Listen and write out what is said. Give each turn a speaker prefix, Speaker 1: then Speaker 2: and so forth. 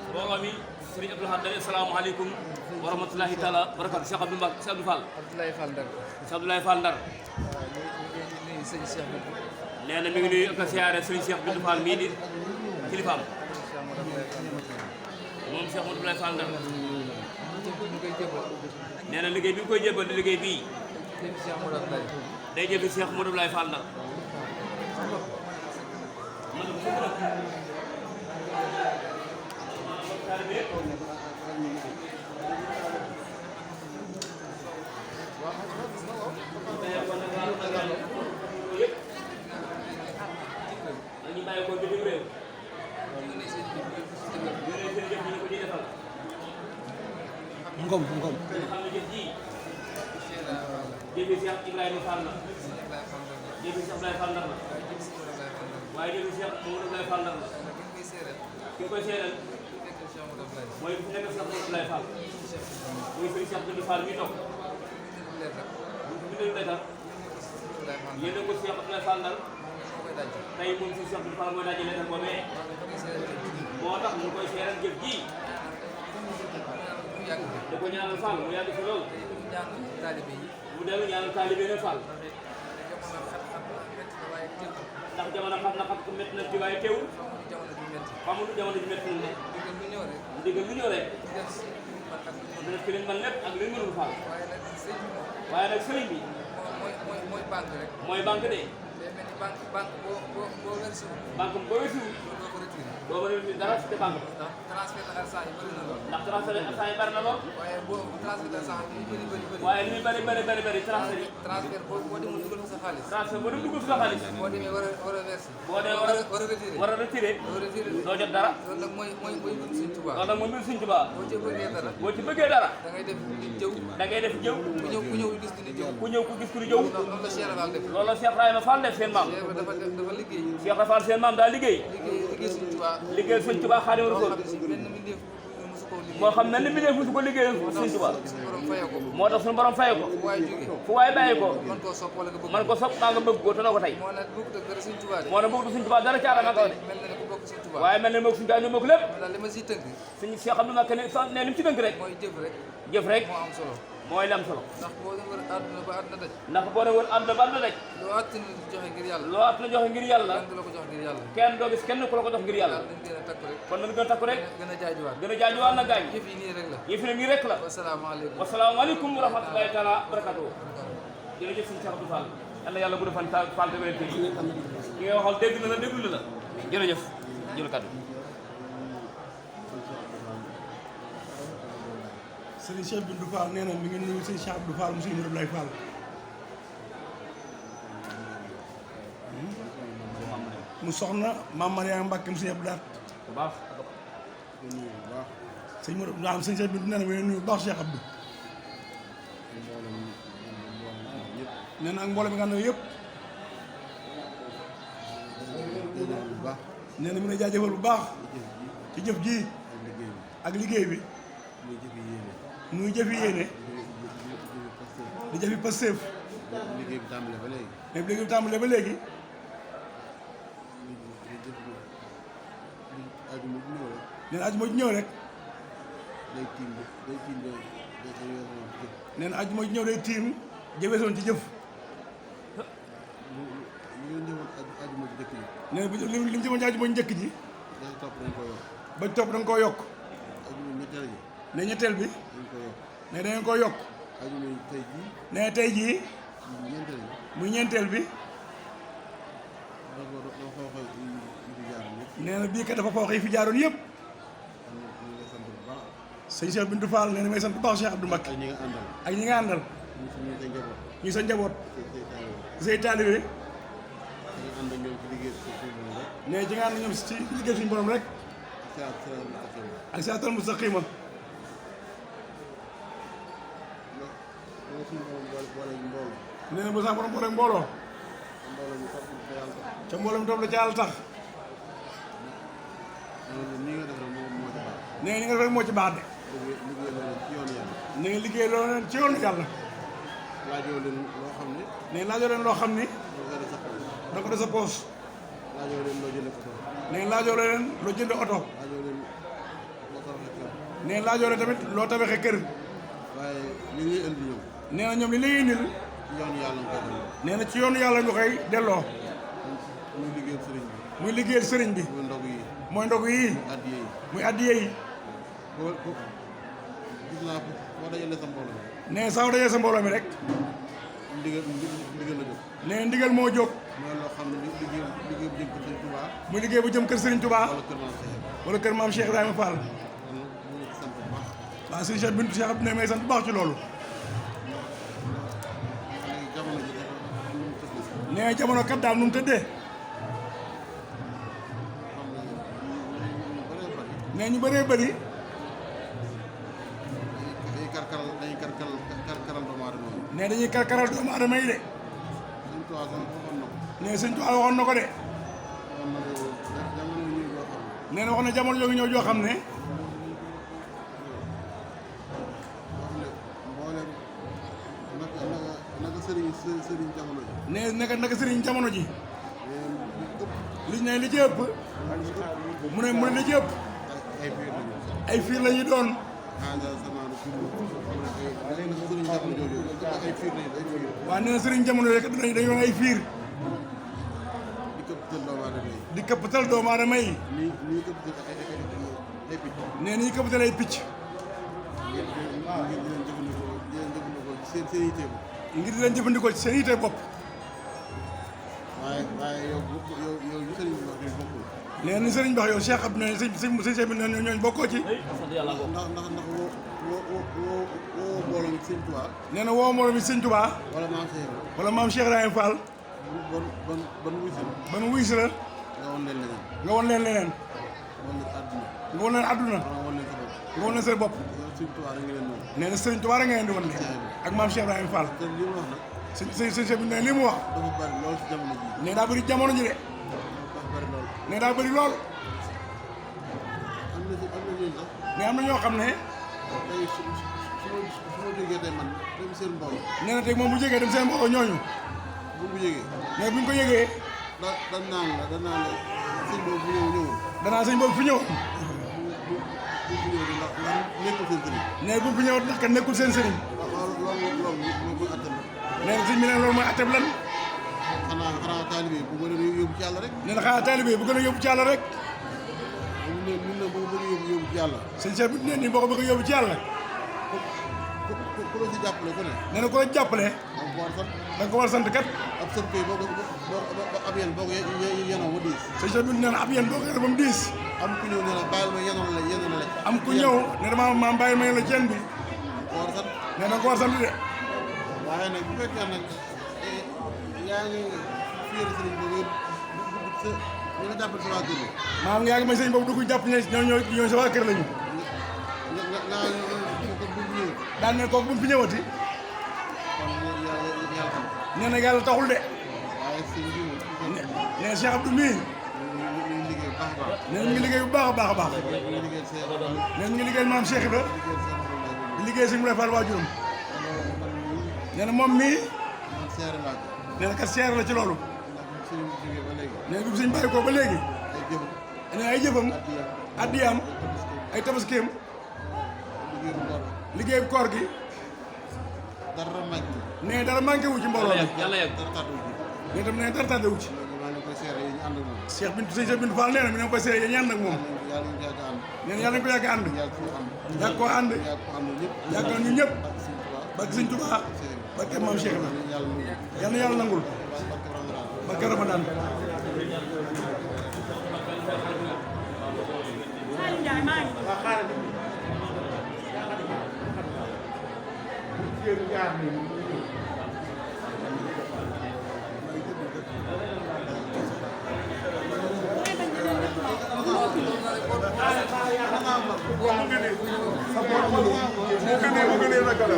Speaker 1: mbooloo mi sëriñ Abdou Lahad dane asalaamaaleykum wa rahmatulahi taala barakatu Cheikh Abdou Mbacke Cheikh Abdou Fall.
Speaker 2: Abdoulaye Fall Ndar.
Speaker 1: Cheikh Abdoulaye Fall Ndar.
Speaker 2: ñu ngi sëñ Cheikh bi.
Speaker 1: nee na mi ngi nuyu ak a siyaare sëriñ Cheikh Abdou Fall mii di kilifaam. moom Cheikh Abdoulaye Fall Ndar. nee na liggéey bi mu koy jébal di liggéey bii. day jëfi Cheikh Abdoulaye Fall Ndar. dañuy bàyyi ko bitim réew.
Speaker 3: ngom ngom.
Speaker 1: xam ne jëf ji. jëfi Cheikh Ibrahima Fall la. jëfi Cheikh Abdoulaye Fall Ndar la. waaye jëfi Cheikh Abdoulaye Fall Ndar la. ki nga koy seeral. mooy bu nekk Cheikh Abdoulaye Fall. muy sëriñ Cheikh Abdoulaye Fall mi toog. bu ñu bindee leetar. yéen a ko Cheikh Abdoulaye Fall Ndar. tey moom si Cheikh Abdoulaye Fall mooy dajale leetar boobee. moo tax ñu koy seeral jëf ji. da ko ñaanal Fall mu yàgg fi lool. mu dellu ñaanal taalibe ne Fall. ndax jamono xam na xam ko métti na ci waaye teewul. xamul jamono ji métti na ne. ndigal lu ñëw rek. dina fi leen man lépp ak leen mënul Fall. waaye nag sëriñ bi.
Speaker 2: mooy banque rek.
Speaker 1: mooy banque de.
Speaker 2: banque boo wersiwul.
Speaker 1: banque boo wersiwul. doo mën a retiré dara ci banque bi.
Speaker 2: ndax transfert d'argent yi bëri na lool.
Speaker 1: ndax transfert d'argent yi bëri na lool.
Speaker 2: waaye boo transfert d'argent yi bëri.
Speaker 1: waaye li muy bëri transfert yi.
Speaker 2: transfert boo demul dugal sa xaalis.
Speaker 1: transfert boo dem dugal sa xaalis.
Speaker 2: boo demee war a verser.
Speaker 1: boo demee war a retiré. doo jot dara.
Speaker 2: loolu nag mooy mbirum Sëñ Tuubaa.
Speaker 1: loolu nag mooy mbirum Sëñ Tuubaa.
Speaker 2: boo ci bëggee dara.
Speaker 1: boo ci bëggee dara.
Speaker 2: da ngay def jëw.
Speaker 1: da ngay def jëw.
Speaker 2: ku ñëw gis ku ni jëw.
Speaker 1: ku ñëw ku gis ku ni jëw.
Speaker 2: loolu la Cheikh Fall def.
Speaker 1: loolu la Cheikh Ibrahima Fall def seen maam.
Speaker 2: dafa liggéey.
Speaker 1: Cheikh Fall seen maam daa liggéey.
Speaker 2: liggéey Sëñ Tuubaa.
Speaker 1: liggéey Sëñ Tuubaa Xaadimu Rasuul. moo xam ne ni mbindeef musu ko liggéeyal Sëñ Tuubaa. moo tax suñu borom faye ko. fu waay bàyyi ko.
Speaker 2: man koo sopp wala nga bëgg.
Speaker 1: man ko sopp maa nga bëgg ko te doo ko tey.
Speaker 2: moo nag bëgg dara Sëñ Tuubaa de.
Speaker 1: moo ne bëgg Sëñ Tuubaa dara caara nga ko de.
Speaker 2: mel na ne ku bokk Sëñ Tuubaa.
Speaker 1: waaye mel ne moom Sëñ Tuubaa ñu bokk lépp.
Speaker 2: daal li ma siy tënk.
Speaker 1: suñu Cheikh Abdou Mbacke ne li mu ci tënk rek.
Speaker 2: mooy jëf rek.
Speaker 1: jëf rek
Speaker 2: moo am solo.
Speaker 1: mooy li am solo.
Speaker 2: ndax boo dem wër àdduna ba àdduna daj.
Speaker 1: ndax boo demee àdduna ba àdduna daj.
Speaker 2: loo àttana joxe ngir yàlla.
Speaker 1: loo àttana joxe ngir yàlla.
Speaker 2: kenn du la ko jox ngir yàlla.
Speaker 1: kenn doo gis kenn ku la ko jox ngir yàlla.
Speaker 2: dañ gën a takku rek.
Speaker 1: kon nañu gën a takku rek.
Speaker 2: gën a jaajuwaat.
Speaker 1: gën a jaajuwaat na gaañ.
Speaker 2: yëf yi nii rek la.
Speaker 1: yëf yi nii rek la.
Speaker 2: wasalaamaaleykum.
Speaker 1: wasalaamaaleykum wa rahmatulahi taala barakatuh. jërëjëf sëñ Cheikh Abdou Fall. yàlla yàlla bu defal Fall te wér ki nga waxal dégg na la déglu la jërëjëf jël kaddu.
Speaker 3: Sëriñ Cheikh Abdou Fall nee na mi ngi nuyu sëriñ Cheikh Abdou Fall mu sëriñ Abdoulaye Fall. mu soxna Mame Marème Mbacke mu sëriñ Abdou Lahad.
Speaker 1: bu baax.
Speaker 3: sëñ Modou maanaam sëriñ Cheikh Abdou nee na mi ngi nuyu bu baax Cheikh Abdou. nee na ak mbooloo mi nga xam ne yëpp. nee na mi ngi jaajëfal bu baax. ci jëf ji. ak liggéey bi. muy jëfi yéene. di jëfi Pastef.
Speaker 4: liggéey bi tàmbalee ba léegi.
Speaker 3: mais liggéey bi tàmbalee ba léegi. nee na ajuma ji ñëw rek. nee na ajuma ji ñëw day tiim jëfeesoon ci jëf. nee na li mu jëmoon ci ajuma njëkk ji. ba topp da nga koo yokk. ne ñetteel bi. ne da ngeen koo yokk. ne tey jii. muy ñeenteel bi. nee na bii kat dafa foox yi fi jaaroon yëpp. sëñ Cheikh Bintou Fall nee na may sant bu baax Cheikh Abdou Mbacke. ak ñi nga àndal. ñu sa njaboot. say taalibe. nee ci nga ànd ñoom ci liggéey suñu borom rek. ak siraatal mustaqiima. nee na bu sax borom boole mbooloo. ca mbooloo mi topp la ca yàlla tax. nee ni nga def rek moo ci baax de.
Speaker 4: liggéey loolu ci yoonu yàlla.
Speaker 3: na nga liggéey loolu ci yoonu yàlla.
Speaker 4: laajoo leen loo xam ne.
Speaker 3: ne laajoo leen loo xam ni.
Speaker 4: da
Speaker 3: ko def sa poos.
Speaker 4: laajoo leen loo jënd oto.
Speaker 3: ne laajoo leen loo jënd oto.
Speaker 4: laajoo leen loo tabaxee kër.
Speaker 3: ne laajoo leen tamit loo tabaxee kër.
Speaker 4: waaye li ñuy indi ñoom.
Speaker 3: nee na ñoom li lay indil.
Speaker 4: ci yoonu yàlla nga koy delloo.
Speaker 3: nee na ci yoonu yàlla nga koy delloo.
Speaker 4: muy liggéeyal sëriñ bi.
Speaker 3: muy liggéeyal sëriñ bi.
Speaker 4: muy ndogu yi.
Speaker 3: mooy ndogu yi.
Speaker 4: addiye yi.
Speaker 3: muy addiye yi.
Speaker 4: gis naa boo dajalee sa mbooloo mi.
Speaker 3: nee saa dajee sa mbooloo mi rek.
Speaker 4: ndigal la jóg.
Speaker 3: nee ndigal moo jóg.
Speaker 4: mooy loo xam ne liggéey bu jëm kër Sëriñ Touba.
Speaker 3: muy liggéey bu jëm kër Sëriñ Touba.
Speaker 4: wala kër Mame Cheikh.
Speaker 3: wala kër Mame Cheikh Ibrahima Fall. waaw sëriñ Cheikh bintu Cheikh Abdou ne may sant bu baax ci loolu. nee jamono kat daal nu mu tëddee. nee ñu bëree bëri. nee dañuy karkaral doomu aadama yi de. nee sëñ Tuubaa waxoon na ko de. nee na wax na jamono yoo ngi ñëw joo xam ne. nee naka sëriñ jamono ji. li ne li ci ëpp. mu ne li ci ëpp. ay fiir la ñuy doon. waaw nee na sëriñ jamono rek dañu doon ay fiir. di këppatal doomu aadama yi. nee ni këppatal ay picc. ngir di leen jëfandikoo ci seen yite bopp.
Speaker 4: waaye yow li sëriñ bi wax nii bokkul.
Speaker 3: nee ni sëriñ bi wax yow Cheikh Abdou ne sëñ Cheikh bi ne ñooñu bokkoo ci.
Speaker 4: ndax woo mbooloo mi sëñ Touba.
Speaker 3: nee na woo mbooloo mi sëñ Touba.
Speaker 4: wala Mame Cheikh.
Speaker 3: wala Mame Cheikh Ibrahima Fall.
Speaker 4: ban wuy si la.
Speaker 3: ban wuy si la.
Speaker 4: nga won leen leneen.
Speaker 3: nga won leen àdduna. nga won leen sa bopp. nee na sëriñ Touba rek nga leen di wan leen. ak Mame Cheikh Ibrahima Fall. sëñ Cheikh bi ne li mu wax. nee daa bëri jamono ji de. nee daa bëri lool. mais am na ñoo xam ne.
Speaker 4: tey su ma jógee tey man dem seen mbooloo.
Speaker 3: nee na tey moom bu jógee dem seen mbooloo ñooñu.
Speaker 4: bu mu yëgee.
Speaker 3: mais buñ ko yëgee.
Speaker 4: dañ naan la sëñ boobu bu ñëwul.
Speaker 3: danaa sëñ boobu fi ñëw.
Speaker 4: bu fi ñëwul ndax nekkul seen sëriñ.
Speaker 3: nee bu fi ñëw ndax kat nekkul seen sëriñ.
Speaker 4: loolu mooy attel.
Speaker 3: nee na sëñ bi ne loolu mooy attel lan.
Speaker 4: xanaa taalibe bu gën a yóbbu ci yàlla rek.
Speaker 3: nee na xanaa taalibe bu gën a yóbbu ci yàlla rek.
Speaker 4: ñun nag boo ko bëgg a yóbbu ci yàlla.
Speaker 3: sëñ Cheikh bi nee nii boo ko bëgg a yóbbu ci yàlla.
Speaker 4: ku la ci jàppale ku ne.
Speaker 3: nee na ku la jàppale. da nga ko war a sant kat.
Speaker 4: ab sën koy ab yéen boo ko yenoo ba diis.
Speaker 3: sëñ Cheikh bi nee na ab yéen boo ko yenoo ba mu diis.
Speaker 4: am ku ñëw ne la bàyyil ma yenoo la.
Speaker 3: am ku ñëw ne dama maam bàyyil ma yenoo la ceen bi.
Speaker 4: ko war a sant.
Speaker 3: nee na ko war a sant de.
Speaker 4: waaye nag bu fekkee nag yaa ngi fiir sëriñ boobu ñu nga jàppale sa waa kër yi.
Speaker 3: maam yaa ngi may sëñ boobu dugg jàpp ñoo sa waa kër lañu. daan ne kooku bu mu fi ñëwati. nee na yàlla taxul de. nee na Cheikh Abdou mii. nee na ñu ngi liggéey bu baax a baax a baax. nee na ñu ngi liggéeyal maam Cheikh Ibra. di liggéey si Moulay Fall waajuram. nee na moom mii. nee na kat seere la ci loolu. nee na bi suñ bàyyi ko ba léegi. nee na ay jëfam. addiyaam. ay tabaskeem. liggéey bu koor gi.
Speaker 4: dara manqué.
Speaker 3: nee dara manqué wu ci mbooloo mi.
Speaker 1: yàlla yàgg.
Speaker 3: nee tam nee dara tardé wu ci. Cheikh Bintu sëñ Cheikh Bintu Fall nee na mi ne koy seere yi ñu ànd ak moom. nee na yàlla nañu ko yàgg ànd. yàgg koo ànd. yàggal ñu ñëpp. barke sëñ Tuubaa. barke maam Cheikh la. yal na yàlla nangul. barke Ramadan.
Speaker 5: mu gënee naka la